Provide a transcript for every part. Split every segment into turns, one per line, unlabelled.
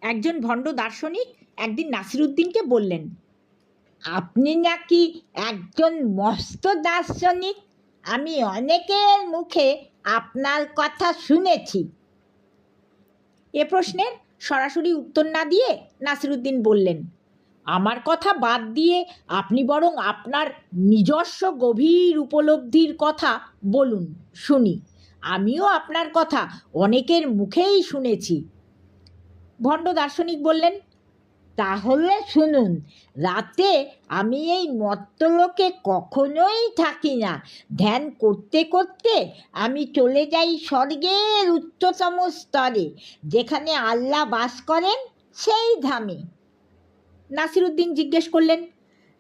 একজন ভণ্ড দার্শনিক একদিন নাসিরুদ্দিনকে বললেন, আপনি নাকি একজন মস্ত দার্শনিক, আমি অনেকের মুখে আপনার কথা শুনেছি। এ প্রশ্নের সরাসরি উত্তর না দিয়ে নাসিরুদ্দিন বললেন, আমার কথা বাদ দিয়ে আপনি বরং আপনার নিজস্ব গভীর উপলব্ধির কথা বলুন, শুনি। আমিও আপনার কথা অনেকের মুখেই শুনেছি। ভণ্ড দার্শনিক বললেন, তাহলে শুনুন, রাতে আমি এই মর্তলোকে কখনোই থাকি না। ধ্যান করতে করতে আমি চলে যাই স্বর্গের উচ্চতম স্তরে, যেখানে আল্লাহ বাস করেন, সেই ধামে। নাসিরুদ্দিন জিজ্ঞেস করলেন,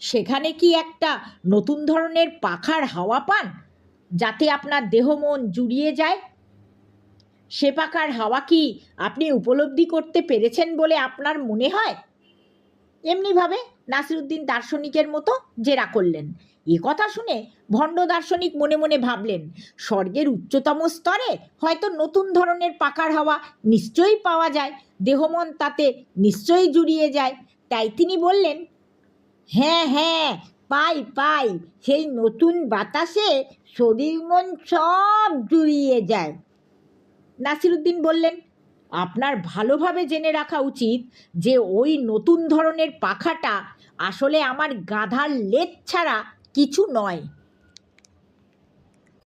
সেখানে কি একটা নতুন ধরনের পাখার হাওয়া পান, যাতে আপনার দেহ মন জুড়িয়ে যায়? সে পাখার হাওয়া কি আপনি উপলব্ধি করতে পেরেছেন বলে আপনার মনে হয়? এমনিভাবে নাসিরুদ্দিন দার্শনিকের মতো জেরা করলেন। এ কথা শুনে ভণ্ড দার্শনিক মনে মনে ভাবলেন, স্বর্গের উচ্চতম স্তরে হয়তো নতুন ধরনের পাখার হাওয়া নিশ্চয়ই পাওয়া যায়, দেহমন তাতে নিশ্চয়ই জুড়িয়ে যায়। তাই তিনি বললেন, হ্যাঁ হ্যাঁ, পাই, সেই নতুন বাতাসে শরীর মন সব জুড়িয়ে যায়। নাসিরুদ্দিন বললেন, আপনার ভালোভাবে জেনে রাখা উচিত যে ওই নতুন ধরনের পাখাটা আসলে আমার গাধার লেজ ছাড়া কিছু নয়।